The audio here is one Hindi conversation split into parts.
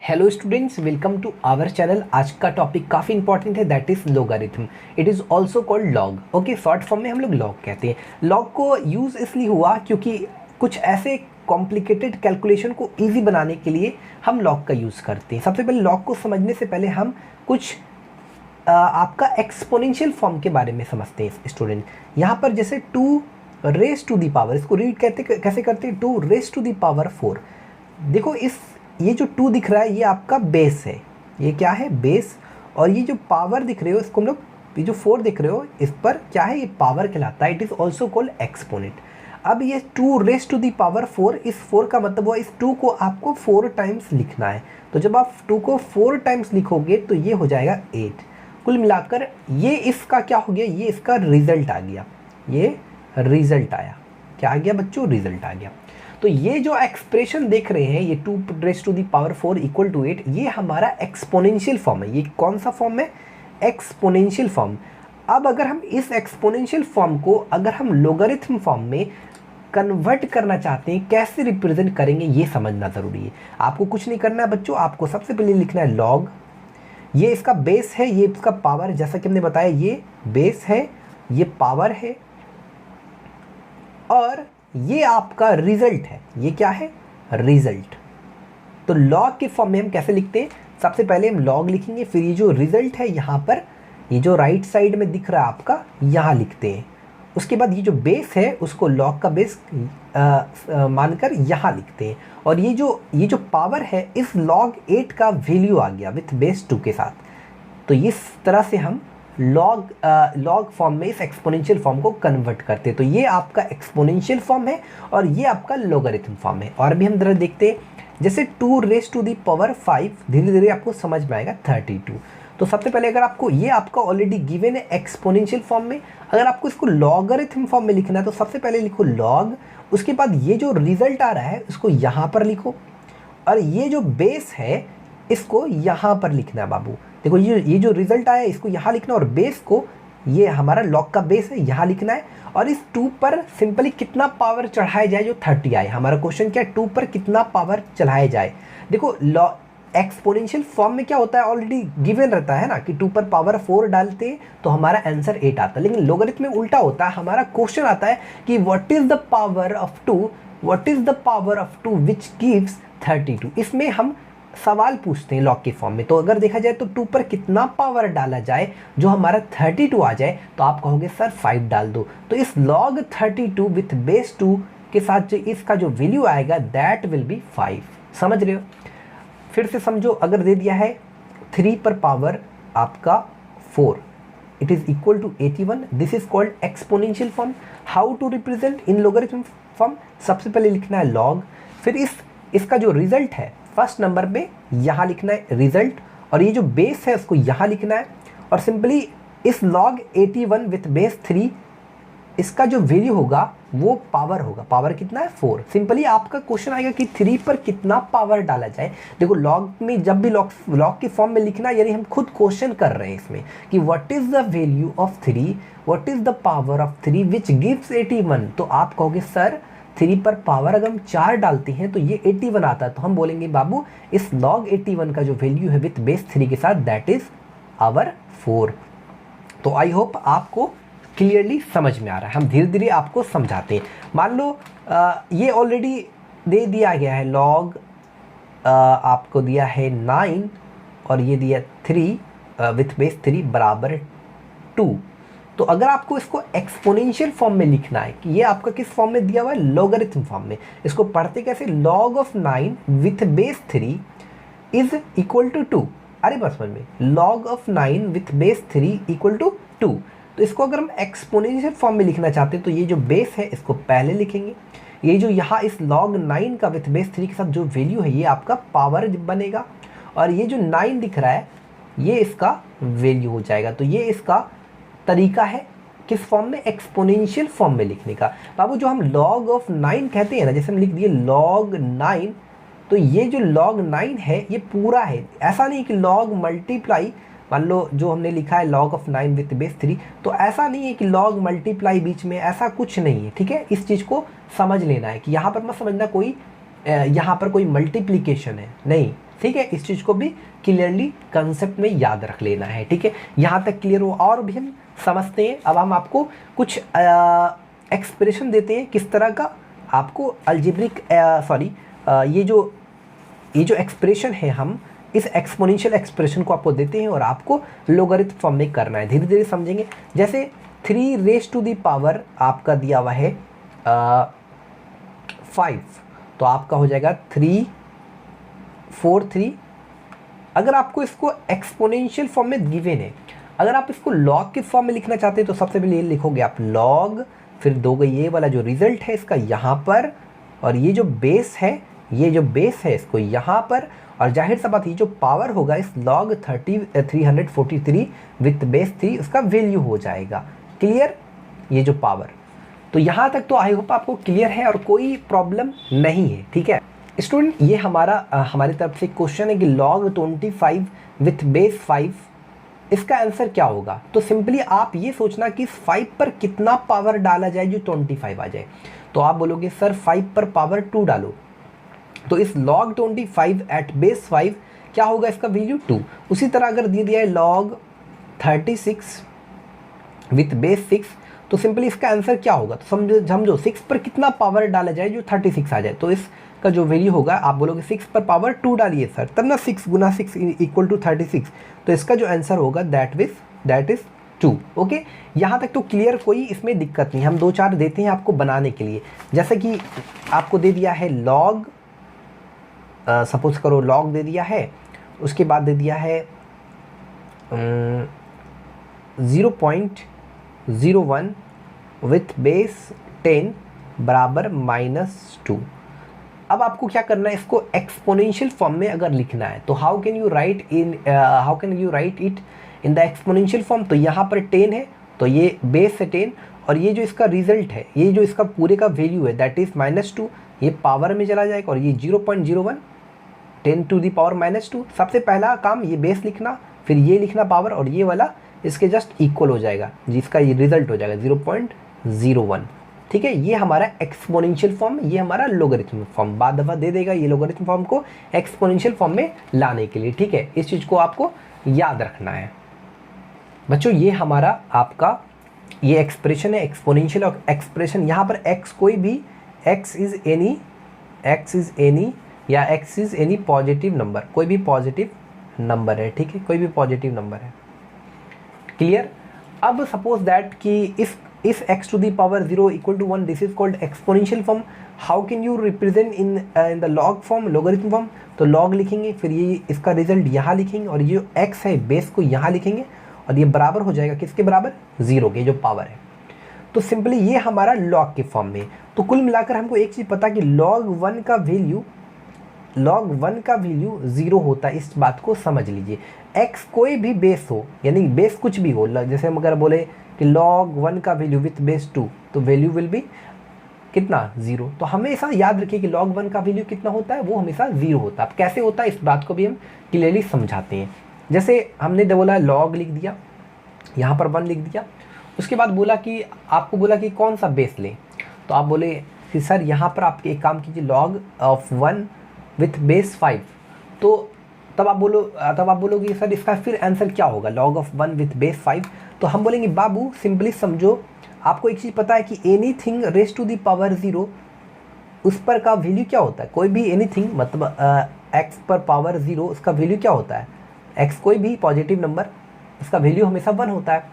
Hello students, welcome to our channel. आज का टॉपिक काफ़ी इंपॉर्टेंट है, that is logarithm. It is also called log. Okay, short form में हम लोग लॉग कहते हैं। लॉग को यूज़ इसलिए हुआ क्योंकि कुछ ऐसे कॉम्प्लिकेटेड कैलकुलेशन को ईजी बनाने के लिए हम लॉग का यूज़ करते हैं। सबसे पहले लॉग को समझने से पहले हम कुछ आपका एक्सपोनेंशियल फॉर्म के बारे में समझते हैं स्टूडेंट। यहाँ पर जैसे 2 रेज टू दी पावर, इसको रीड कैसे करते हैं, 2 रेज टू दी पावर 4। देखो ये जो 2 दिख रहा है ये आपका बेस है, ये क्या है, बेस। और ये जो पावर दिख रहे हो इसको हम लोग, ये जो 4 दिख रहे हो इस पर क्या है, ये पावर कहलाता है। It is also called exponent. अब ये 2 रेज टू दी पावर 4, इस 4 का मतलब हुआ इस 2 को आपको 4 टाइम्स लिखना है। तो जब आप 2 को 4 टाइम्स लिखोगे तो ये हो जाएगा 8। कुल मिलाकर ये इसका क्या हो गया, ये इसका रिजल्ट आ गया। ये रिजल्ट आया, क्या आ गया बच्चों, रिजल्ट आ गया। तो ये जो एक्सप्रेशन देख रहे हैं, ये 2 raise to the power 4 equal to 8, ये हमारा एक्सपोनेंशियल फॉर्म है। ये कौन सा फॉर्म है, एक्सपोनेंशियल फॉर्म। अब अगर हम इस एक्सपोनेंशियल फॉर्म को अगर हम लोगारिथम फॉर्म में कन्वर्ट करना चाहते हैं, कैसे रिप्रेजेंट करेंगे ये समझना ज़रूरी है। आपको कुछ नहीं करना है बच्चों, आपको सबसे पहले लिखना है लॉग। ये इसका बेस है, ये इसका पावर है। जैसा कि हमने बताया ये बेस है, ये पावर है, और ये आपका रिजल्ट है। ये क्या है, रिजल्ट। तो लॉग के फॉर्म में हम कैसे लिखते हैं, सबसे पहले हम लॉग लिखेंगे, फिर ये जो रिजल्ट है यहाँ पर, ये जो राइट साइड में दिख रहा है आपका, यहाँ लिखते हैं। उसके बाद ये जो बेस है उसको लॉग का बेस मानकर यहाँ लिखते हैं। और ये जो पावर है, इस लॉग 8 का वैल्यू आ गया विथ बेस 2 के साथ। तो इस तरह से हम लॉग फॉर्म में इस एक्सपोनेंशियल फॉर्म को कन्वर्ट करते हैं। तो ये आपका एक्सपोनेंशियल फॉर्म है और ये आपका लोगारिथम फॉर्म है। और भी हम जरा देखते हैं, जैसे 2 रेज टू दी पावर 5, धीरे धीरे आपको समझ में आएगा 32। तो सबसे पहले अगर आपको, ये आपका ऑलरेडी गिवन है एक्सपोनेंशियल फॉर्म में, अगर आपको इसको लोगारिथम फॉर्म में लिखना है तो सबसे पहले लिखो लॉग। उसके बाद ये जो रिजल्ट आ रहा है उसको यहाँ पर लिखो, और ये जो बेस है इसको यहाँ पर लिखना है बाबू। देखो ये जो रिजल्ट आया इसको यहाँ लिखना है, और बेस को, ये हमारा लॉग का बेस है, यहाँ लिखना है। और इस 2 पर सिंपली कितना पावर चढ़ाया जाए, जो 30 आए। हमारा क्वेश्चन क्या है, 2 पर कितना पावर चढ़ाया जाए। देखो एक्सपोनेंशियल फॉर्म में क्या होता है, ऑलरेडी गिवन रहता है ना कि 2 पर पावर 4 डालते हैं तो हमारा आंसर 8 आता है। लेकिन लोगारिथम में उल्टा होता है, हमारा क्वेश्चन आता है कि what is the power of 2, what is the power of 2 which gives 32। इसमें हम सवाल पूछते हैं लॉग के फॉर्म में। तो अगर देखा जाए तो 2 पर कितना पावर डाला जाए जो हमारा 32 आ जाए, तो आप कहोगे सर 5 डाल दो। तो इस लॉग 32 विथ बेस 2 के साथ जो इसका जो वैल्यू आएगा दैट विल बी 5। समझ रहे हो, फिर से समझो। अगर दे दिया है 3 पर पावर आपका 4, it is equal to 81, this is called exponential form. How to represent in logarithm form, सबसे पहले लिखना है लॉग, फिर इसका जो रिजल्ट है फर्स्ट नंबर पे यहाँ लिखना है रिजल्ट, और ये जो बेस है उसको यहाँ लिखना है। और सिंपली इस लॉग 81 विथ बेस 3, इसका जो वैल्यू होगा वो पावर होगा। पावर कितना है, 4। सिंपली आपका क्वेश्चन आएगा कि 3 पर कितना पावर डाला जाए। देखो लॉग में जब भी लॉग के फॉर्म में लिखना, यानी हम खुद क्वेश्चन कर रहे हैं इसमें कि what is the value of 3, what is the power of 3 which gives 81। तो आप कहोगे सर 3 पर पावर अगर हम 4 डालते हैं तो ये 81 आता है। तो हम बोलेंगे बाबू इस लॉग 81 का जो वैल्यू है विथ बेस 3 के साथ, दैट इज आवर 4। तो आई होप आपको क्लियरली समझ में आ रहा है। हम धीरे धीरे आपको समझाते हैं। मान लो ये ऑलरेडी दे दिया गया है, लॉग आपको दिया है 9 और ये दिया 3 विथ बेस 3 बराबर 2। तो अगर आपको इसको एक्सपोनेंशियल फॉर्म में लिखना है, कि ये आपका किस फॉर्म में दिया हुआ है, लोगारिथम फॉर्म में, इसको पढ़ते कैसे, log of 9 with base 3 is equal to 2। अरे बस समझ में, log of 9 with base 3 equal to 2। तो इसको अगर हम एक्सपोनेंशियल फॉर्म में लिखना चाहते हैं तो ये जो बेस है इसको पहले लिखेंगे, ये जो यहाँ इस लॉग 9 का विथ बेस 3 के साथ जो वैल्यू है ये आपका पावर बनेगा, और ये जो 9 दिख रहा है ये इसका वैल्यू हो जाएगा। तो ये इसका तरीका है किस फॉर्म में, एक्सपोनेंशियल फॉर्म में लिखने का। बाबू जो हम लॉग ऑफ 9 कहते हैं ना, जैसे हम लिख दिए लॉग 9, तो ये जो लॉग 9 है ये पूरा है। ऐसा नहीं कि लॉग मल्टीप्लाई, मान लो जो हमने लिखा है लॉग ऑफ 9 विथ बेस 3, तो ऐसा नहीं है कि लॉग मल्टीप्लाई बीच में, ऐसा कुछ नहीं है। ठीक है, इस चीज़ को समझ लेना है कि यहाँ पर मत समझना कोई यहाँ पर कोई मल्टीप्लिकेशन है, नहीं, ठीक है, इस चीज़ को भी क्लियरली कंसेप्ट में याद रख लेना है। ठीक है, यहाँ तक क्लियर हो। और भी हम समझते हैं। अब हम आपको कुछ एक्सप्रेशन देते हैं किस तरह का आपको अलजेब्रिक ये जो एक्सप्रेशन है, हम इस एक्सपोनेंशियल एक्सप्रेशन को आपको देते हैं और आपको लोगरिथम फॉर्म में करना है। धीरे धीरे समझेंगे। जैसे 3 रेज़ टू द पावर आपका दिया हुआ है 5, तो आपका हो जाएगा 3 4 3। अगर आपको इसको एक्सपोनेंशियल फॉर्म में गिवन है, अगर आप इसको लॉग के फॉर्म में लिखना चाहते हैं तो सबसे पहले ये लिखोगे आप लॉग, फिर दोगे ये वाला जो रिजल्ट है इसका यहाँ पर, और ये जो बेस है इसको यहाँ पर, और जाहिर सा बात ये जो पावर होगा इस लॉग 343 विथ बेस 3 उसका वैल्यू हो जाएगा। क्लियर, ये जो पावर, तो यहाँ तक तो आई होप आपको क्लियर है और कोई प्रॉब्लम नहीं है। ठीक है स्टूडेंट, ये हमारी तरफ से क्वेश्चन है कि log 25 विथ बेस 5 इसका आंसर क्या होगा। तो सिंपली आप ये सोचना कि 5 पर कितना पावर डाला जाए जो 25 आ जाए। तो आप बोलोगे सर 5 पर पावर 2 डालो, तो इस log 25 एट बेस 5 क्या होगा, इसका वैल्यू 2। उसी तरह अगर दे दिया है log 36 विथ बेस 6, तो सिंपली इसका आंसर क्या होगा। तो समझो 6 पर कितना पावर डाला जाए जो 36 आ जाए, तो इसका जो वैल्यू होगा आप बोलोगे 6 पर पावर 2 डालिए सर, तब ना 6 गुना 6 इक्वल टू 36, तो इसका जो आंसर होगा दैट इज 2। ओके, यहाँ तक तो क्लियर, कोई इसमें दिक्कत नहीं। हम 2-4 देते हैं आपको बनाने के लिए। जैसे कि आपको दे दिया है log, सपोज करो log दे दिया है, उसके बाद दे दिया है 0.01 विथ बेस 10 बराबर -2। अब आपको क्या करना है, इसको एक्सपोनेंशियल फॉर्म में अगर लिखना है तो how can you right it in the exponential form. तो यहाँ पर 10 है, तो ये बेस है 10, और ये जो इसका रिजल्ट है, ये जो इसका पूरे का वैल्यू है दैट इज -2, ये पावर में चला जाएगा, और ये 0.01 10 टू दी पावर -2। सबसे पहला काम ये बेस लिखना, फिर ये लिखना पावर, और ये वाला इसके जस्ट इक्वल हो जाएगा, जिसका ये रिजल्ट हो जाएगा 0.01। ठीक है, ये हमारा एक्सपोनेंशियल फॉर्म, ये हमारा लोगरिथम फॉर्म। बाद दफ़ा दे देगा ये लोगरिथम फॉर्म को एक्सपोनेंशियल फॉर्म में लाने के लिए। ठीक है, इस चीज़ को आपको याद रखना है बच्चों। ये हमारा आपका ये एक्सप्रेशन है एक्सपोनेंशियल और एक्सप्रेशन। यहाँ पर x कोई भी x इज़ एनी या x is any positive number, कोई भी पॉजिटिव नंबर है। ठीक है, कोई भी पॉजिटिव नंबर है। क्लियर। अब सपोज दैट कि if x to the power 0 equal to 1, this is called exponential form. How can you represent in the log form, logarithm form. तो लॉग लिखेंगे, फिर ये इसका रिजल्ट यहाँ लिखेंगे, और ये x है बेस को यहाँ लिखेंगे, और ये बराबर हो जाएगा किसके बराबर, 0 के, जो पावर है। तो सिंपली ये हमारा लॉग के फॉर्म में। तो कुल मिलाकर हमको एक चीज़ पता कि log 1 का वैल्यू 0 होता है। इस बात को समझ लीजिए। x कोई भी बेस हो, यानी बेस कुछ भी हो, जैसे हम अगर बोले कि log 1 का वैल्यू विथ बेस 2, तो वैल्यू विल बी कितना, 0। तो हमेशा याद रखिए कि log 1 का वैल्यू कितना होता है, वो हमेशा 0 होता है। अब कैसे होता है इस बात को भी हम क्लियरली समझाते हैं। जैसे हमने बोला log लिख दिया, यहाँ पर 1 लिख दिया, उसके बाद बोला कि आपको बोला कि कौन सा बेस लें, तो आप बोले कि सर यहाँ पर आप एक काम कीजिए log ऑफ 1 विथ बेस 5। तो तब आप बोलोगे सर इसका फिर आंसर क्या होगा, log ऑफ 1 विथ बेस 5। तो हम बोलेंगे बाबू सिंपली समझो, आपको एक चीज़ पता है कि anything raise to the power 0 उस पर का वैल्यू क्या होता है। कोई भी एनीथिंग मतलब x पर पावर 0 उसका वैल्यू क्या होता है, x कोई भी पॉजिटिव नंबर उसका वैल्यू हमेशा 1 होता है।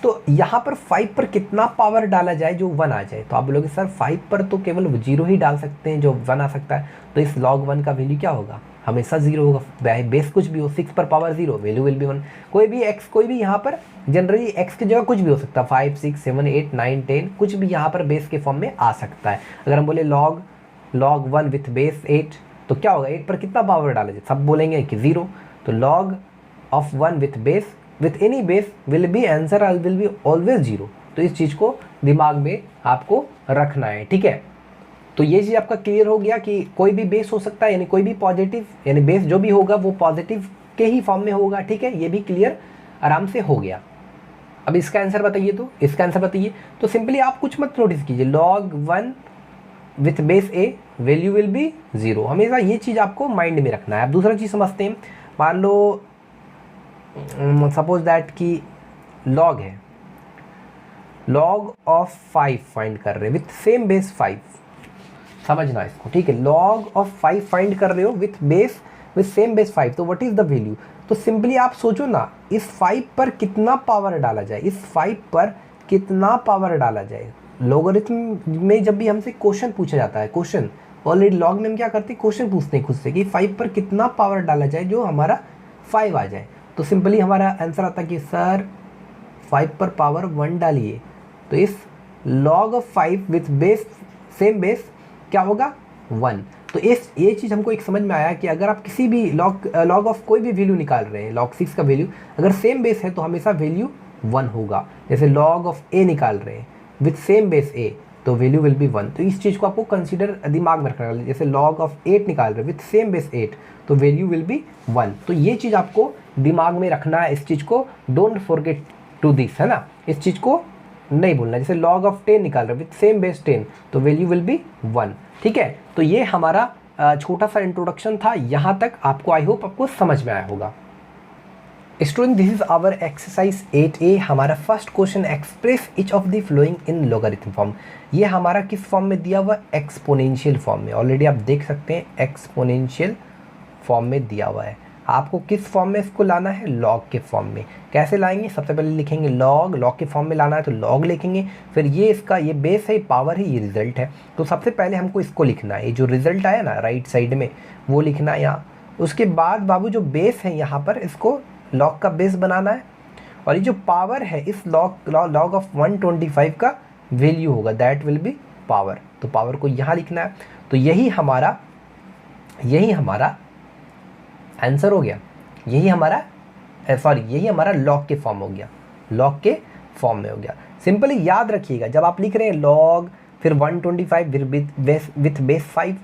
तो यहाँ पर 5 पर कितना पावर डाला जाए जो 1 आ जाए। तो आप बोलोगे सर 5 पर तो केवल 0 ही डाल सकते हैं जो 1 आ सकता है। तो इस log 1 का वैल्यू क्या होगा, हमेशा 0 होगा। बेस कुछ भी हो, 6 पर पावर 0, वैल्यू विल बी 1। कोई भी x, कोई भी यहाँ पर जनरली x की जगह कुछ भी हो सकता है, 5 6 7 8 9 10, कुछ भी यहाँ पर बेस के फॉर्म में आ सकता है। अगर हम बोले log 1 विथ बेस 8, तो क्या होगा, 8 पर कितना पावर डाला जाए, सब बोलेंगे कि 0। तो log of 1 with base with any base will be answer will be always 0। तो इस चीज़ को दिमाग में आपको रखना है। ठीक है, तो ये चीज़ आपका क्लियर हो गया कि कोई भी बेस हो सकता है, यानी कोई भी पॉजिटिव, यानी बेस जो भी होगा वो पॉजिटिव के ही फॉर्म में होगा। ठीक है, ये भी क्लियर आराम से हो गया। अब इसका आंसर बताइए, तो इसका आंसर बताइए। तो सिंपली आप कुछ मत नोटिस कीजिए, log 1 with base a value will be 0। हमेशा ये चीज़ आपको माइंड में रखना है। अब दूसरा चीज़ समझते हैं। मान लो सपोज दैट कि लॉग है, लॉग ऑफ 5 फाइंड कर रहे हैं विथ सेम बेस 5, समझना इसको, ठीक है। लॉग ऑफ 5 फाइंड कर रहे हो विथ सेम बेस 5, तो व्हाट इज द वैल्यू? तो सिंपली आप सोचो ना, इस 5 पर कितना पावर डाला जाए, इस 5 पर कितना पावर डाला जाए। लॉगरिथम में जब भी हमसे क्वेश्चन पूछा जाता है, क्वेश्चन ऑलरेडी लॉग में हम क्या करते हैं, क्वेश्चन पूछते हैं खुद से कि 5 पर कितना पावर डाला जाए जो हमारा 5 आ जाए। तो सिंपली हमारा आंसर आता है कि सर 5 पर पावर 1 डालिए, तो इस log of 5 with base same base क्या होगा 1। तो ये चीज़ हमको एक समझ में आया कि अगर आप किसी भी लॉग ऑफ कोई भी वैल्यू निकाल रहे हैं, लॉग 6 का वैल्यू अगर सेम बेस है तो हमेशा वैल्यू 1 होगा। जैसे लॉग ऑफ a निकाल रहे हैं विथ सेम बेस a, तो वैल्यू विल बी 1। तो इस चीज़ को आपको कंसीडर दिमाग में रखना है। जैसे लॉग ऑफ 8 निकाल रहे हैं विथ सेम बेस 8, तो वैल्यू विल बी 1। तो ये चीज़ आपको दिमाग में रखना है, इस चीज़ को डोंट फॉरगेट टू दिस, है ना, इस चीज़ को नहीं भूलना। जैसे लॉग ऑफ 10 निकाल रहे हैं विथ सेम बेस 10, तो वैल्यू विल बी 1, ठीक है। तो ये हमारा छोटा सा इंट्रोडक्शन था, यहाँ तक आपको आई होप आपको समझ में आया होगा। Student, this is our exercise 8A। हमारा first question, express each of the following in logarithm form. ये हमारा किस फॉर्म में दिया हुआ? एक्सपोनेंशियल फॉर्म में। ऑलरेडी आप देख सकते हैं एक्सपोनेंशियल फॉर्म में दिया हुआ है। आपको किस फॉर्म में इसको लाना है? लॉग के फॉर्म में। कैसे लाएंगे? सबसे पहले लिखेंगे लॉग के फॉर्म में लाना है तो लॉग लिखेंगे, फिर ये इसका ये बेस है, पावर है, ये रिजल्ट है। तो सबसे पहले हमको इसको लिखना है, ये जो रिजल्ट आया ना राइट साइड में वो लिखना है यहाँ। उसके बाद बाबू जो बेस है यहाँ पर इसको लॉग का बेस बनाना है, और ये जो पावर है इस लॉग ऑफ 125 का वैल्यू होगा, दैट विल बी पावर। तो पावर को यहाँ लिखना है। तो यही हमारा आंसर हो गया। यही हमारा लॉग के फॉर्म हो गया, लॉग के फॉर्म में हो गया। सिंपली याद रखिएगा, जब आप लिख रहे हैं लॉग फिर 125 विथ बेस 5,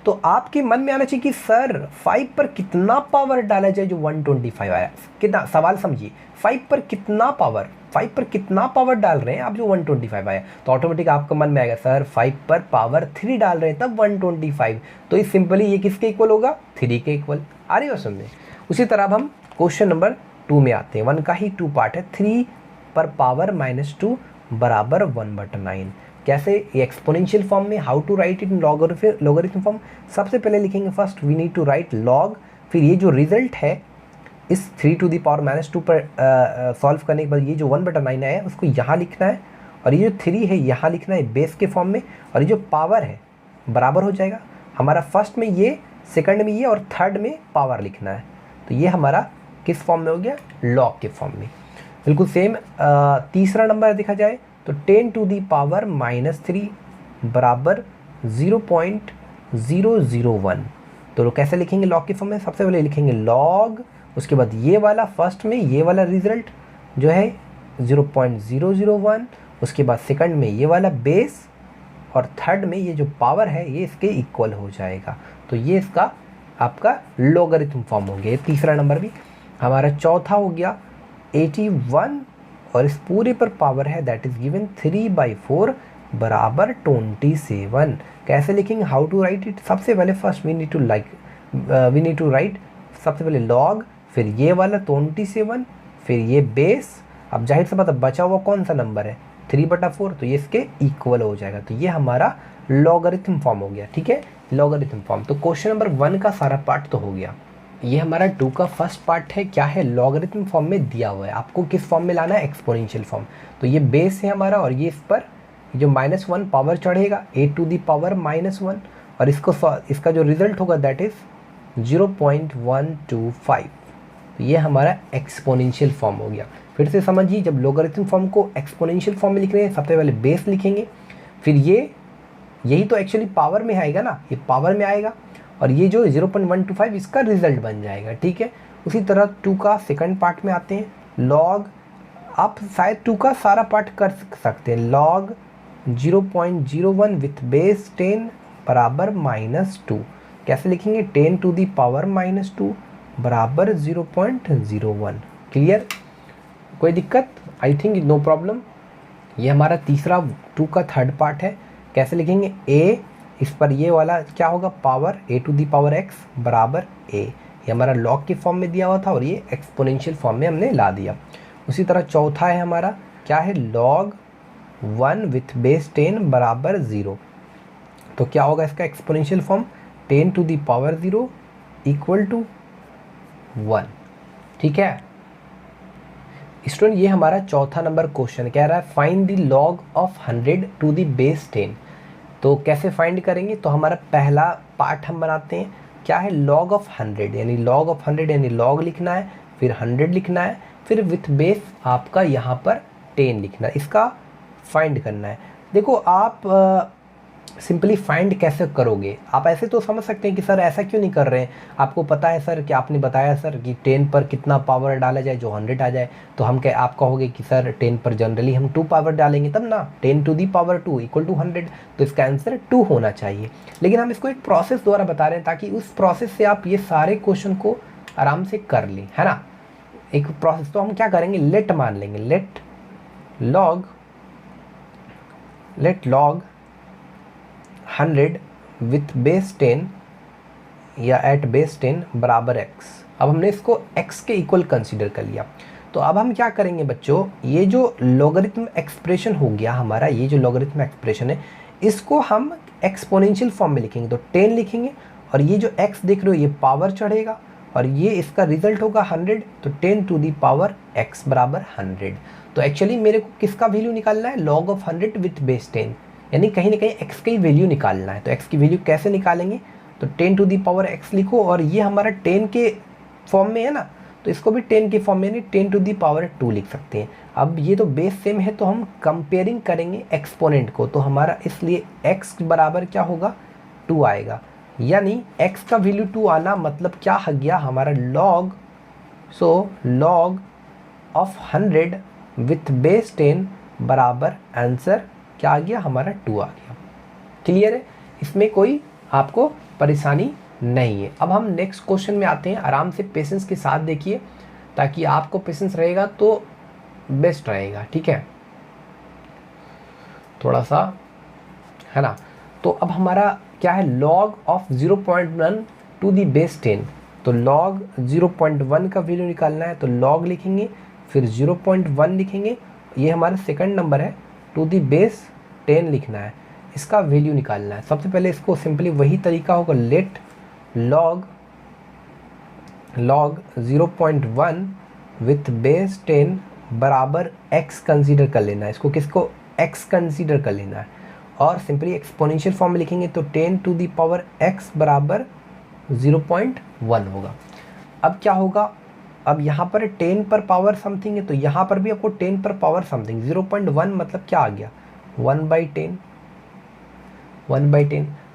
तो आपके मन में आना चाहिए कि सर 5 पर कितना पावर डाला जाए जो 125 आया। कितना, सवाल समझिए, 5 पर कितना पावर डाल रहे हैं आप जो 125 आया। तो ऑटोमेटिक आपका मन में आएगा सर 5 पर पावर 3 डाल रहे हैं तब 125। तो इस सिंपली ये किसके इक्वल होगा? 3 के इक्वल। आ रही हो समझे? उसी तरह अब हम क्वेश्चन नंबर 2 में आते हैं। 1 का ही 2 पार्ट है। 3 पर पावर -2 बराबर 1/9। कैसे? ये एक्सपोनेंशियल फॉर्म में। How to write it in logarithm form? सबसे पहले लिखेंगे first we need to write log, फिर ये जो रिजल्ट है इस 3 टू द पावर -2 पर सॉल्व करने के बाद ये जो 1/9 आया उसको यहाँ लिखना है, और ये जो 3 है यहाँ लिखना है बेस के फॉर्म में, और ये जो पावर है बराबर हो जाएगा हमारा फर्स्ट में ये, सेकंड में ये, और थर्ड में पावर लिखना है। तो ये हमारा किस फॉर्म में हो गया? लॉग के फॉर्म में। बिल्कुल सेम तीसरा नंबर देखा जाए तो 10 टू दी पावर -3 बराबर 0.001। तो कैसे लिखेंगे लॉग के फॉर्म में? सबसे पहले लिखेंगे लॉग, उसके बाद ये वाला फर्स्ट में ये वाला रिजल्ट जो है 0.001, उसके बाद सेकंड में ये वाला बेस, और थर्ड में ये जो पावर है ये इसके इक्वल हो जाएगा। तो ये इसका आपका लॉगरिथम फॉर्म हो गया। तीसरा नंबर भी हमारा। चौथा हो गया 81, और इस पूरे पर पावर है दैट इज गिवन 3/4 बराबर 27। कैसे लिखेंगे? How to write it? सबसे पहले first we need to write सबसे पहले लॉग, फिर ये वाला 27, फिर ये बेस। अब जाहिर सी बात है बचा हुआ कौन सा नंबर है? 3/4, तो ये इसके इक्वल हो जाएगा। तो ये हमारा लॉगरिथम फॉर्म हो गया, ठीक है, लॉगरिथम फॉर्म। तो क्वेश्चन नंबर 1 का सारा पार्ट तो हो गया। ये हमारा 2 का फर्स्ट पार्ट है, क्या है? लॉगरिथम फॉर्म में दिया हुआ है, आपको किस फॉर्म में लाना है? Exponential form. तो ये बेस है हमारा, और ये इस पर जो -1 पावर चढ़ेगा 8 टू दी पावर -1, और इसका जो रिजल्ट होगा दैट इज 0.125। तो ये हमारा एक्सपोनेंशियल फॉर्म हो गया। फिर से समझिए, जब लॉगरिथम फॉर्म को एक्सपोनेंशियल फॉर्म में लिख रहे हैं सबसे पहले बेस लिखेंगे, फिर यही तो एक्चुअली पावर में आएगा ना, ये पावर में आएगा, और ये जो 0.125 इसका रिजल्ट बन जाएगा, ठीक है। उसी तरह 2 का सेकंड पार्ट में आते हैं। लॉग, आप शायद 2 का सारा पार्ट कर सकते हैं। लॉग 0.01 विथ बेस 10 बराबर -2। कैसे लिखेंगे? 10 टू दी पावर -2 बराबर 0.01। क्लियर? कोई दिक्कत? I think no problem. ये हमारा तीसरा 2 का थर्ड पार्ट है। कैसे लिखेंगे? a इस पर ये वाला क्या होगा, power a to the power x बराबर a। ये हमारा लॉग के फॉर्म में दिया हुआ था और ये एक्सपोनेंशियल फॉर्म में हमने ला दिया। उसी तरह चौथा है हमारा क्या है, log 1 विथ बेस 10 बराबर 0। तो क्या होगा इसका exponential form, 10 to the power 0 equal to 1। ठीक है स्टूडेंट, ये हमारा चौथा नंबर क्वेश्चन कह रहा है find the log of 100 to the base 10। तो कैसे फाइंड करेंगे, तो हमारा पहला पार्ट हम बनाते हैं, क्या है लॉग ऑफ 100 यानी लॉग ऑफ 100 यानी लॉग लिखना है, फिर 100 लिखना है, फिर विथ बेस आपका यहाँ पर 10 लिखना है, इसका फाइंड करना है। देखो आप सिंपली फाइंड कैसे करोगे, आप ऐसे तो समझ सकते हैं कि सर ऐसा क्यों नहीं कर रहे हैं, आपको पता है सर कि आपने बताया सर कि 10 पर कितना पावर डाला जाए जो 100 आ जाए। तो हम क्या आप कहोगे कि सर 10 पर जनरली हम 2 पावर डालेंगे तब ना, 10 to the power 2 equal to 100, तो इसका आंसर 2 होना चाहिए। लेकिन हम इसको एक प्रोसेस द्वारा बता रहे हैं ताकि उस प्रोसेस से आप ये सारे क्वेश्चन को आराम से कर लें, है ना। एक प्रोसेस, तो हम क्या करेंगे, लेट मान लेंगे, लेट लॉग 100 विथ बेस 10 या एट बेस 10 बराबर x। अब हमने इसको x के इक्वल कंसीडर कर लिया। तो अब हम क्या करेंगे बच्चों, ये जो लॉगरिथम एक्सप्रेशन हो गया हमारा, ये जो लॉगरिथम एक्सप्रेशन है इसको हम एक्सपोनेंशियल फॉर्म में लिखेंगे। तो 10 लिखेंगे और ये जो x देख रहे हो ये पावर चढ़ेगा और ये इसका रिजल्ट होगा 100, तो 10 टू दी पावर x बराबर 100। तो एक्चुअली मेरे को किसका वैल्यू निकालना है, लॉग ऑफ 100 विथ बेस 10, यानी कहीं ना कहीं x की वैल्यू निकालना है। तो x की वैल्यू कैसे निकालेंगे, तो 10 टू दी पावर x लिखो और ये हमारा 10 के फॉर्म में है ना, तो इसको भी 10 के फॉर्म में यानी 10 टू दी पावर 2 लिख सकते हैं। अब ये तो बेस सेम है तो हम कंपेयरिंग करेंगे एक्सपोनेंट को, तो हमारा इसलिए x बराबर क्या होगा, 2 आएगा। यानी x का वैल्यू 2 आना मतलब क्या आ गया हमारा log, so log of 100 with base 10 बराबर आंसर क्या आ गया हमारा, 2 आ गया। क्लियर है, इसमें कोई आपको परेशानी नहीं है। अब हम नेक्स्ट क्वेश्चन में आते हैं, आराम से पेशेंस के साथ देखिए ताकि आपको पेशेंस रहेगा तो बेस्ट रहेगा। ठीक है, थोड़ा सा है ना। तो अब हमारा क्या है, log of 0.1 to the base 10। तो लॉग 0.1 का वैल्यू निकालना है, तो लॉग लिखेंगे फिर 0.1 लिखेंगे, ये हमारा सेकंड नंबर है, टू दी बेस 10 लिखना है, इसका वैल्यू निकालना है। सबसे पहले इसको सिंपली वही तरीका होगा, लेट लॉग 0.1 विथ बेस 10 बराबर x कंसीडर कर लेना है, इसको किसको, x कंसीडर कर लेना है और सिंपली एक्सपोनेंशियल फॉर्म में लिखेंगे तो 10 टू दी पावर x बराबर 0.1 होगा। अब क्या होगा, अब यहाँ पर 10 पर पावर समथिंग है तो यहाँ पर भी आपको 10 पर पावर समथिंग, 0.1 मतलब क्या आ गया, 1/10।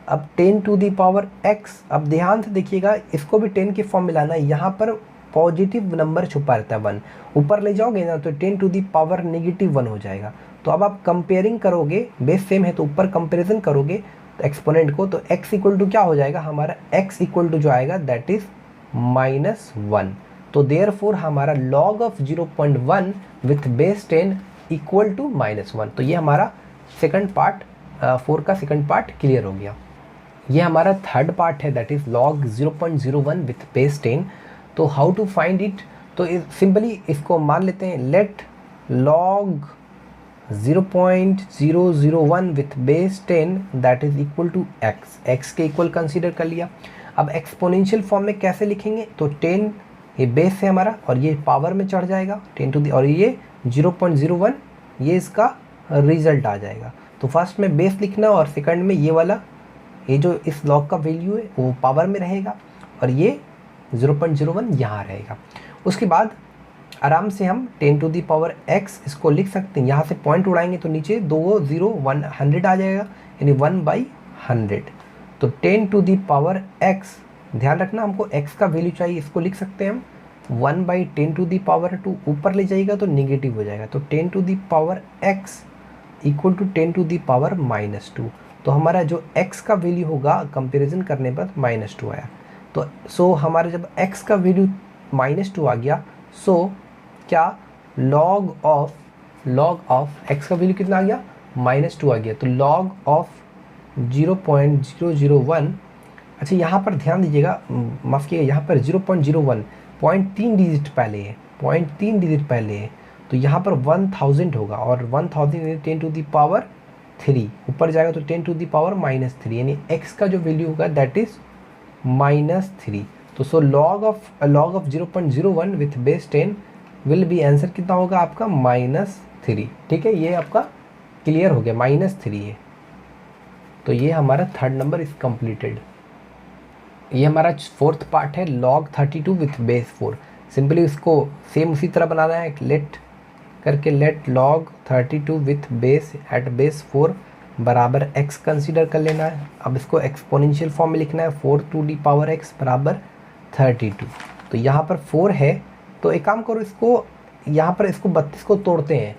अब 10 टू दी पावर x, अब ध्यान से देखिएगा इसको भी 10 के फॉर्म में लाना है, यहाँ पर पॉजिटिव नंबर छुपा रहता है 1, ऊपर ले जाओगे ना तो 10 टू दी पावर -1 हो जाएगा। तो अब आप कंपेयरिंग करोगे, बेस सेम है तो ऊपर कंपेरिजन करोगे तो एक्सपोनेंट को, तो x इक्वल टू क्या हो जाएगा हमारा, x इक्वल टू जो आएगा दैट इज -1। तो देयरफॉर हमारा log of 0.1 with base 10 equal to -1। तो ये हमारा सेकंड पार्ट 4 का सेकंड पार्ट क्लियर हो गया। ये हमारा थर्ड पार्ट है that is log 0.01 with base 10। तो हाउ टू फाइंड इट, तो सिंपली इसको मान लेते हैं, let log 0.001 with base 10 that is equal to x के इक्वल कंसीडर कर लिया। अब एक्सपोनेंशियल फॉर्म में कैसे लिखेंगे, तो 10 ये बेस है हमारा और ये पावर में चढ़ जाएगा 10 टू दी, और ये 0.01 ये इसका रिजल्ट आ जाएगा। तो फर्स्ट में बेस लिखना और सेकंड में ये वाला, ये जो इस लॉग का वैल्यू है वो पावर में रहेगा और ये 0.01 यहाँ रहेगा। उसके बाद आराम से हम 10 टू दी पावर x इसको लिख सकते हैं, यहाँ से पॉइंट उड़ाएंगे तो नीचे 2 0 100 आ जाएगा यानी 1/100। तो 10 टू दी पावर x, ध्यान रखना हमको x का वैल्यू चाहिए, इसको लिख सकते हैं हम 1/10 टू दी पावर 2, ऊपर ले जाएगा तो निगेटिव हो जाएगा। तो 10 to the power x equal to 10 to the power -2। तो हमारा जो x का वैल्यू होगा कंपैरिजन करने पर -2 आया। तो सो हमारा जब x का वैल्यू -2 आ गया, सो क्या लॉग ऑफ x का वैल्यू कितना आ गया, -2 आ गया। तो लॉग ऑफ 0.001। अच्छा यहाँ पर ध्यान दीजिएगा, माफ़ कीजिएगा, यहाँ पर 0.01 0.3 डिजिट पहले है, 0.3 डिजिट पहले है, तो यहाँ पर 1000 होगा, और 1000 10 टू दी पावर 3 ऊपर जाएगा तो 10 टू दी पावर -3, यानी x का जो वैल्यू होगा दैट इज़ -3। तो सो log of 0.01 with base 10 will be, answer कितना होगा आपका -3। ठीक है, ये आपका क्लियर हो गया, -3 है। तो ये हमारा थर्ड नंबर इज कंप्लीटेड। ये हमारा फोर्थ पार्ट है log 32 विथ बेस 4। सिंपली इसको सेम उसी तरह बनाना है, लेट करके let log 32 with base at base 4 बराबर x कंसीडर कर लेना है। अब इसको एक्सपोनेंशियल फॉर्म में लिखना है, 4 टू दी पावर x बराबर 32। तो यहाँ पर 4 है, तो एक काम करो, इसको यहाँ पर इसको 32 को तोड़ते हैं,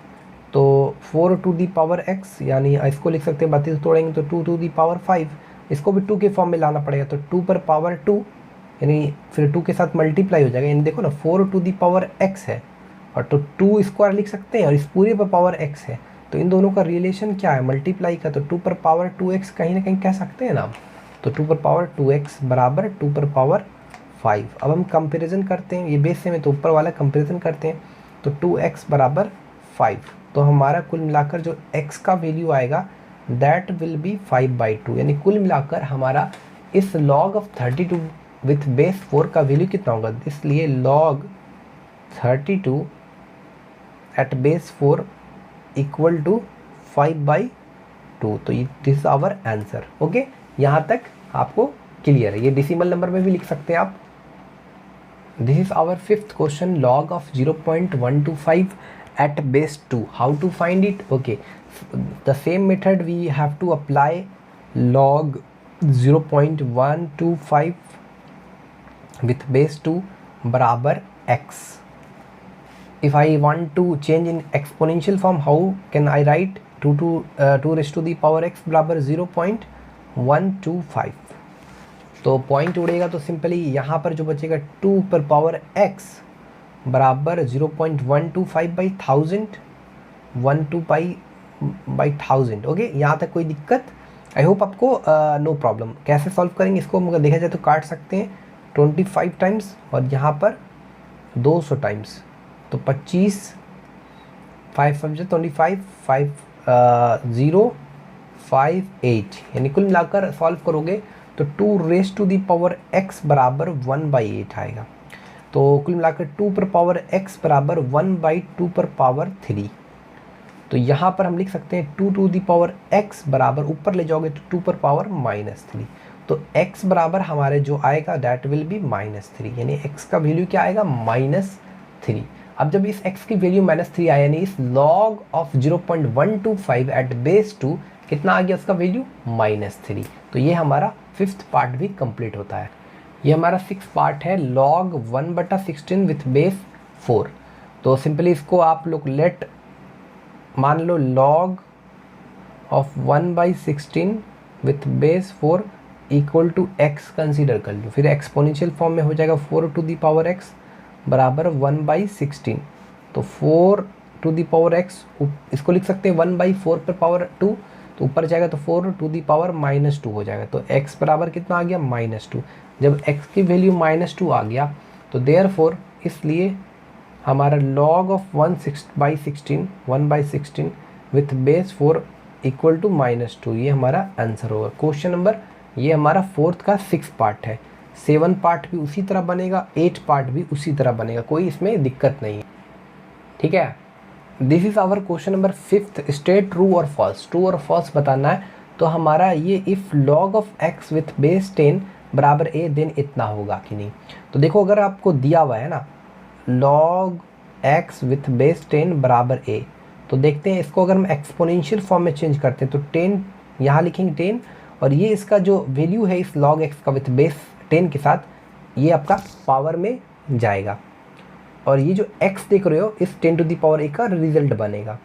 तो 4 टू दी पावर x, यानी इसको लिख सकते हैं 32 तोड़ेंगे तो 2 टू दी पावर 5, इसको भी 2 के फॉर्म में लाना पड़ेगा, तो 2 पर पावर 2, यानी फिर 2 के साथ मल्टीप्लाई हो जाएगा, यानी देखो ना 4 टू दी पावर x है, और तो 2 स्क्वायर लिख सकते हैं, और इस पूरे पर पावर x है, तो इन दोनों का रिलेशन क्या है, मल्टीप्लाई का, तो 2 पर पावर 2x कहीं ना कहीं कह सकते हैं ना, तो 2 पर पावर 2x बराबर 2 पर पावर 5। अब हम कंपेरिजन करते हैं, ये बेस से में तो ऊपर वाला कंपेरिजन करते हैं, तो 2x बराबर 5, तो हमारा कुल मिलाकर जो x का वैल्यू आएगा दैट विल बी 5/2, यानी कुल मिलाकर हमारा इस log ऑफ 32 विथ बेस 4 का वैल्यू कितना होगा, इसलिए log 32 at base 4 equal to 5/2। तो ये this is our answer. Okay, यहाँ तक आपको क्लियर है, ये डेसिमल नंबर में भी लिख सकते हैं आप। This is our fifth question, log of 0.125 at base 2, how to find it? Okay, the same method we have to apply log 0.125 with base 2 बराबर x। If I want to change in exponential form, how can I write 2 raised to the power x बराबर 0.125। तो पॉइंट उड़ेगा तो सिंपली यहाँ पर जो बचेगा 2 पर पावर x बराबर 0.125/1000, 12π/1000। ओके, यहाँ तक कोई दिक्कत? आई होप आपको नो प्रॉब्लम। कैसे सॉल्व करेंगे इसको, अगर देखा जाए तो काट सकते हैं 25 टाइम्स और यहाँ पर 200 टाइम्स, तो 25 5 5 25 5 0 5 8, यानी कुल मिलाकर सॉल्व करोगे तो 2 raise to the power x बराबर 1/8 आएगा। तो कुल मिलाकर 2 पर पावर x बराबर 1/2 पर पावर 3। तो यहाँ पर हम लिख सकते हैं 2 टू दी पावर x बराबर, ऊपर ले जाओगे तो 2 पर पावर -3, तो x बराबर हमारे जो आएगा दैट विल बी -3, यानी x का वैल्यू क्या आएगा -3। अब जब इस x की वैल्यू -3 आया, यानी इस log ऑफ 0.125 एट बेस 2 कितना आ गया उसका वैल्यू -3। तो ये हमारा फिफ्थ पार्ट भी कंप्लीट होता है। ये हमारा सिक्स पार्ट है log 1/16 विथ बेस 4। तो सिंपली इसको आप लोग लेट मान लो log of 1/16 with base 4 equal to x consider कर लो, फिर एक्सपोनेंशियल फॉर्म में हो जाएगा 4 टू दी पावर x बराबर 1/16। तो 4 टू दी पावर x, इसको लिख सकते हैं 1/4 पर पावर 2, तो ऊपर जाएगा तो 4 टू दी पावर -2 हो जाएगा, तो x बराबर कितना आ गया -2। जब x की वैल्यू -2 आ गया तो देयरफॉर इसलिए हमारा log of 1/16 with base 4 equal to -2, ये हमारा आंसर होगा क्वेश्चन नंबर। ये हमारा फोर्थ का 6 पार्ट है। 7 पार्ट भी उसी तरह बनेगा, 8 पार्ट भी उसी तरह बनेगा, कोई इसमें दिक्कत नहीं है। ठीक है, this is our question number 5th, state true और फॉल्स। ट्रू और फॉल्स बताना है, तो हमारा ये if log of x with base 10 बराबर a देन इतना होगा कि नहीं। तो देखो अगर आपको दिया हुआ है ना log x विथ बेस 10 बराबर a, तो देखते हैं इसको अगर हम एक्सपोनेंशियल फॉर्म में चेंज करते हैं तो 10 यहाँ लिखेंगे 10, और ये इसका जो वैल्यू है इस log x का विथ बेस 10 के साथ ये आपका पावर में जाएगा, और ये जो x देख रहे हो इस 10 टू दी पावर a का रिजल्ट बनेगा।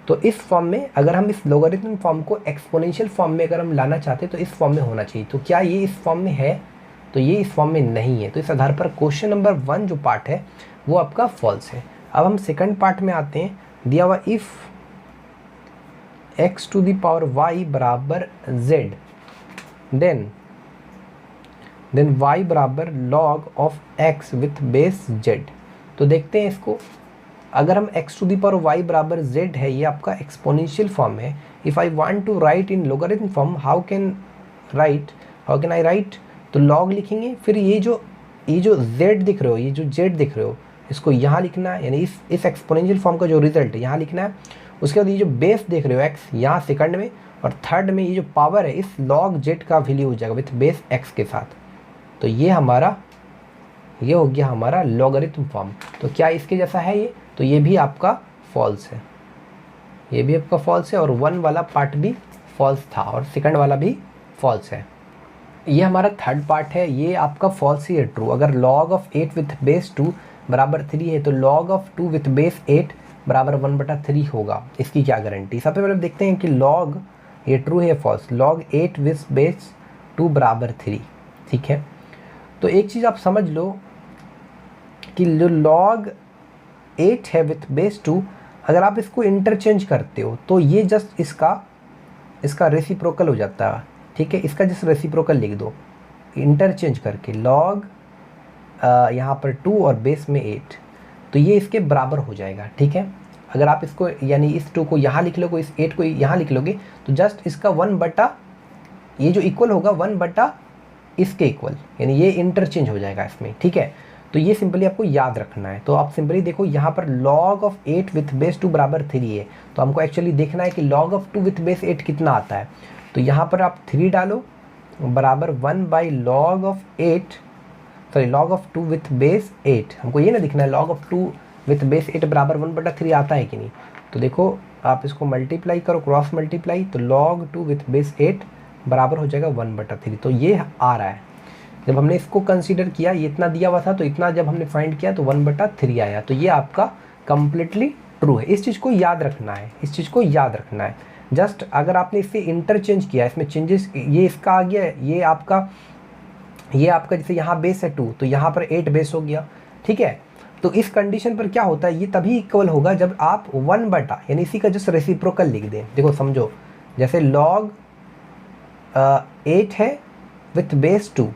तो इस फॉर्म में अगर हम इस लोगरिथम फॉर्म को एक्सपोनेंशियल फॉर्म में अगर हम लाना चाहते हैं तो इस फॉर्म में होना चाहिए। तो क्या ये इस फॉर्म में है? तो ये इस फॉर्म में नहीं है। तो इस आधार पर क्वेश्चन नंबर 1 जो पार्ट है वो आपका फॉल्स है। अब हम सेकंड पार्ट में आते हैं। दिया हुआ x to the power y बराबर जेड, देन y बराबर log of x with base z। तो देखते हैं इसको, अगर हम x टू दी पावर y बराबर z है, ये आपका एक्सपोनेंशियल फॉर्म है। If I want to write in logarithm form, how can I write, तो log लिखेंगे, फिर ये जो z दिख रहे हो, ये जो z दिख रहे हो, इसको यहाँ लिखना है, यानी इस एक्सपोनेंशियल फॉर्म का जो रिजल्ट है यहाँ लिखना है। उसके बाद ये जो बेस देख रहे हो x यहाँ सेकंड में, और थर्ड में ये जो पावर है इस log z का वैल्यू हो जाएगा विथ बेस x के साथ। तो ये हो गया हमारा लॉगरिथम फॉर्म। तो क्या इसके जैसा है ये? तो ये भी आपका फॉल्स है, ये भी आपका फॉल्स है, और 1 वाला पार्ट भी फॉल्स था और सेकंड वाला भी फॉल्स है। ये हमारा थर्ड पार्ट है, ये आपका फॉल्स ही है ट्रू। अगर log ऑफ 8 विथ बेस 2 बराबर 3 है तो log ऑफ 2 विथ बेस 8 बराबर 1/3 होगा। इसकी क्या गारंटी? सबसे पहले देखते हैं कि log ये ट्रू है फॉल्स। log 8 विथ बेस 2 बराबर 3, ठीक है। तो एक चीज़ आप समझ लो कि जो log 8 है विथ बेस 2, अगर आप इसको इंटरचेंज करते हो तो ये जस्ट इसका रेसिप्रोकल हो जाता है, ठीक है। इसका जस्ट रेसिप्रोकल लिख दो इंटरचेंज करके, log यहाँ पर 2 और बेस में 8, तो ये इसके बराबर हो जाएगा, ठीक है। अगर आप इसको यानी इस 2 को यहाँ लिख लोगे, इस 8 को यहाँ लिख लोगे, तो जस्ट इसका 1/, ये जो इक्वल होगा 1/, इसके इक्वल, यानी ये इंटरचेंज हो जाएगा इसमें, ठीक है। तो ये सिंपली आपको याद रखना है। तो आप सिंपली देखो यहाँ पर log ऑफ 8 विथ बेस 2 बराबर 3 है, तो हमको एक्चुअली देखना है कि log ऑफ 2 विथ बेस 8 कितना आता है। तो यहाँ पर आप 3 डालो बराबर 1/log ऑफ 2 विथ बेस 8। हमको ये ना दिखना है log ऑफ 2 विथ बेस 8 बराबर 1/3 आता है कि नहीं। तो देखो आप इसको मल्टीप्लाई करो, क्रॉस मल्टीप्लाई, तो log 2 विथ बेस 8 बराबर हो जाएगा 1/3। तो ये आ रहा है। जब हमने इसको कंसीडर किया, ये इतना दिया हुआ था, तो इतना जब हमने फाइंड किया तो 1/3 आया। तो ये आपका कंप्लीटली ट्रू है। इस चीज़ को याद रखना है, जस्ट अगर आपने इससे इंटरचेंज किया, इसमें चेंजेस, ये इसका आ गया, ये आपका जैसे यहाँ बेस है 2, तो यहाँ पर 8 बेस हो गया, ठीक है। तो इस कंडीशन पर क्या होता है, ये तभी इक्वल होगा जब आप 1/, यानी इसी का जस्ट रेसिप्रोकल लिख दें। देखो समझो, जैसे log 8 है विथ बेस 2,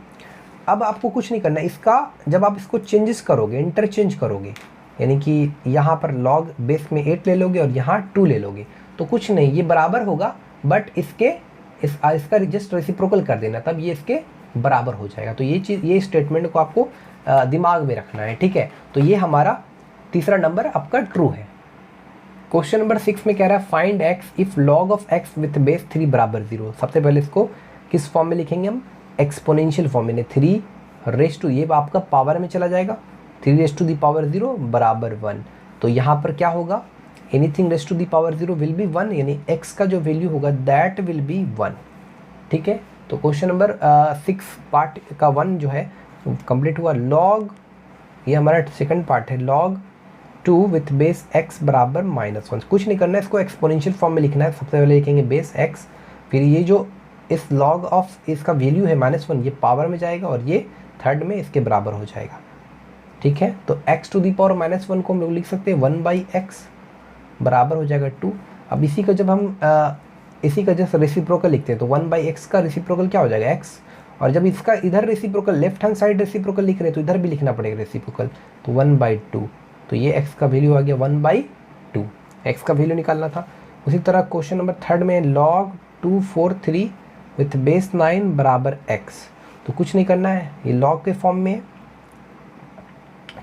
अब आपको कुछ नहीं करना है, इसका जब आप इसको चेंजेस करोगे, इंटरचेंज करोगे, यानी कि यहाँ पर log बेस में 8 ले लोगे और यहाँ 2 ले लोगे, तो कुछ नहीं, ये बराबर होगा, बट इसका जस्ट रेसिप्रोकल कर देना, तब ये इसके बराबर हो जाएगा। तो ये स्टेटमेंट को आपको दिमाग में रखना है, ठीक है। तो ये हमारा तीसरा नंबर आपका ट्रू है। क्वेश्चन नंबर 6 में कह रहा है find x if log of x with base 3 बराबर 0। सबसे पहले इसको किस फॉर्म में लिखेंगे हम? एक्सपोनेंशियल फॉर्म में। 3 रेस टू, ये आपका पावर में चला जाएगा, 3 रेस टू दी पावर 0 बराबर 1। तो यहाँ पर क्या होगा, anything raise to the power 0 will be 1, यानी x का जो वैल्यू होगा दैट विल बी 1, ठीक है। तो क्वेश्चन नंबर 6 पार्ट का 1 जो है कंप्लीट हुआ। log, ये हमारा सेकंड पार्ट है, log 2 विथ बेस x बराबर -1। कुछ नहीं करना है, इसको एक्सपोनेंशियल फॉर्म में लिखना है। सबसे पहले लिखेंगे बेस x, फिर ये जो इस log ऑफ इसका वैल्यू है -1, ये पावर में जाएगा और ये थर्ड में इसके बराबर हो जाएगा, ठीक है। तो x टू दी पावर -1 को हम लोग लिख सकते हैं 1/x बराबर हो जाएगा 2। अब इसी का जब हम इसी का जैसे रेसिप्रोकल लिखते हैं, तो 1/x का रेसिप्रोकल क्या हो जाएगा x, और जब इसका इधर reciprocal, left hand side reciprocal लिख रहे हैं, तो इधर भी लिखना पड़ेगा रेसिप्रोकल, तो 1/2। तो ये x का वैल्यू आ गया 1/2, x का वैल्यू निकालना था। उसी तरह क्वेश्चन नंबर 3 में log 243 विथ बेस 9 बराबर x। तो कुछ नहीं करना है, ये log के फॉर्म में,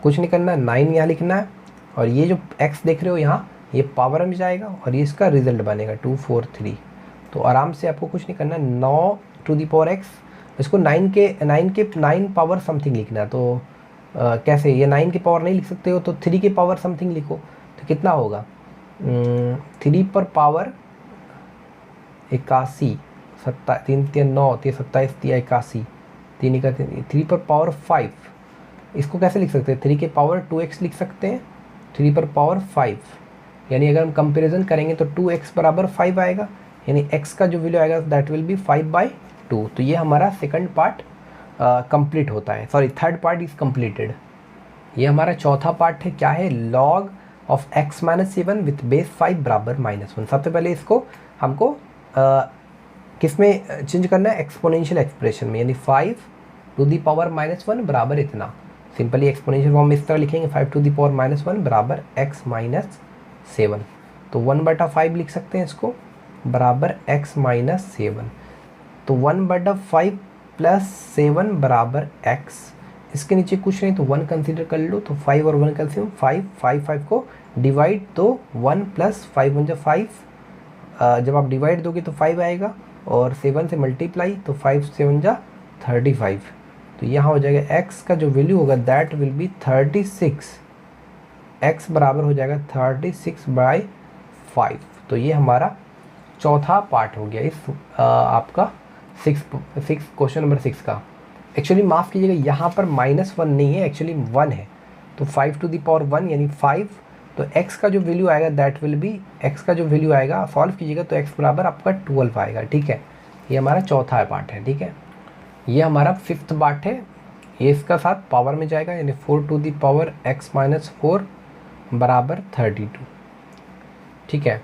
कुछ नहीं करना है, 9 यहाँ लिखना है, और ये जो x देख रहे हो यहाँ, ये पावर में जाएगा और ये इसका रिजल्ट बनेगा 243। तो आराम से आपको कुछ नहीं करना है, 9 टू दी पावर x, इसको 9 पावर समथिंग लिखना है। तो कैसे, ये 9 की पावर नहीं लिख सकते हो, तो 3 की पावर समथिंग लिखो, तो कितना होगा 3 पर पावर 81, 3 3 9 27 81, 3 पर पावर 5। इसको कैसे लिख सकते हैं, 3 के पावर 2x लिख सकते हैं, 3 पर पावर 5, यानी अगर हम कंपैरिजन करेंगे तो 2x बराबर 5 आएगा, यानी x का जो वैल्यू आएगा दैट विल बी 5/2। तो ये हमारा सेकंड पार्ट कंप्लीट होता है, sorry third part is completed. ये हमारा चौथा पार्ट है, क्या है, log of x -7 with base 5 बराबर -1। सबसे पहले इसको हमको किस में चेंज करना है, एक्सपोनेंशियल एक्सप्रेशन में, यानी 5⁻⁻1 बराबर इतना। सिंपली एक्सपोनेंशियल फॉर्म में इस तरह लिखेंगे 5⁻⁻1 बराबर x-7। तो 1/5 लिख सकते हैं इसको बराबर x-7। तो 1/5 + 7 बराबर x। इसके नीचे कुछ नहीं तो 1 कंसीडर कर लो, तो 5 और 1 कैल्सियम 5 को डिवाइड, तो 1 + 5 × 5, जब आप डिवाइड दोगे तो 5 आएगा, और 7 से मल्टीप्लाई तो 5 × 7 = 35। तो यहाँ हो जाएगा x का जो वैल्यू होगा दैट विल बी 36। x बराबर हो जाएगा 36/5। तो ये हमारा चौथा पार्ट हो गया इस आपका 6 क्वेश्चन नंबर 6 का। एक्चुअली माफ़ कीजिएगा, यहाँ पर -1 नहीं है, एक्चुअली 1 है। तो 5⁻1 यानी 5, तो x का जो वैल्यू आएगा दैट विल बी, x का जो वैल्यू आएगा सॉल्व कीजिएगा तो x बराबर आपका 12 आएगा। ठीक है, ये हमारा चौथा पार्ट है। ठीक है, ये हमारा 5th पार्ट है, ये इसका साथ पावर में जाएगा, यानी 4⁻x-4 बराबर 32। ठीक है,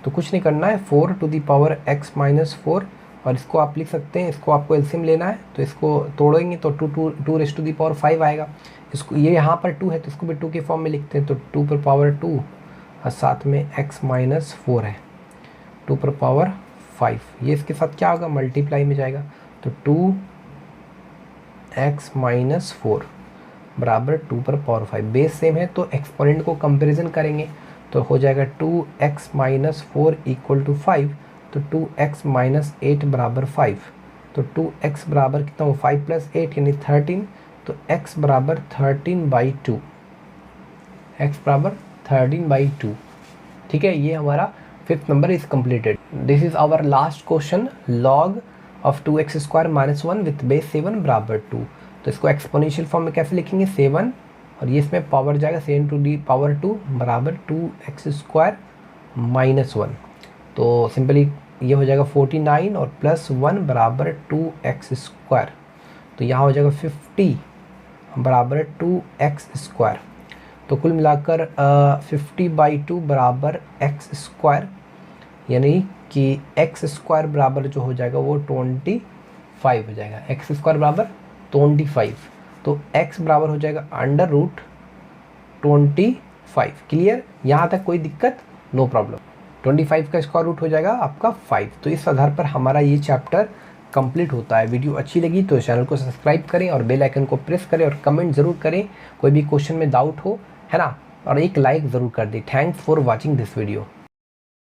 तो कुछ नहीं करना है, 4⁻x-4, और इसको आप लिख सकते हैं, इसको आपको एलसीएम लेना है, तो इसको तोड़ेंगे तो 2⁵ आएगा। इसको, ये यहाँ पर 2 है तो इसको भी 2 के फॉर्म में लिखते हैं, तो 2⁻2 और साथ में x-4 है 2⁻5। ये इसके साथ क्या होगा, मल्टीप्लाई में जाएगा, तो 2x-4 बराबर 2⁻5। बेस सेम है तो एक्सपोनेंट को कंपैरिजन करेंगे, तो हो जाएगा 2x-4 = 5, तो 2x-8 बराबर 5। तो 2x बराबर कितना हो, 5 + 8 यानी 13, तो x बराबर 13/2, x बराबर 13/2। ठीक है, ये हमारा 5th number is completed. This is our last question, log of 2x² - 1 with base 7 बराबर 2। तो इसको एक्सपोनेंशियल फॉर्म में कैसे लिखेंगे, 7 और ये इसमें पावर जाएगा 7⁻2 बराबर 2x² - 1। तो सिंपली ये हो जाएगा 49 और +1 बराबर 2x²। तो यहाँ हो जाएगा 50 बराबर 2x²। तो कुल मिलाकर 50/2 बराबर x², यानी कि x² बराबर जो हो जाएगा वो 25 हो जाएगा। x² बराबर 25, तो x बराबर हो जाएगा √25। क्लियर, यहाँ तक कोई दिक्कत, नो प्रॉब्लम। 25 का स्क्वायर रूट हो जाएगा आपका 5। तो इस आधार पर हमारा ये चैप्टर कंप्लीट होता है। वीडियो अच्छी लगी तो चैनल को सब्सक्राइब करें और बेल आइकन को प्रेस करें, और कमेंट ज़रूर करें कोई भी क्वेश्चन में डाउट हो, है ना, और एक लाइक ज़रूर कर दें। Thanks for watching this video.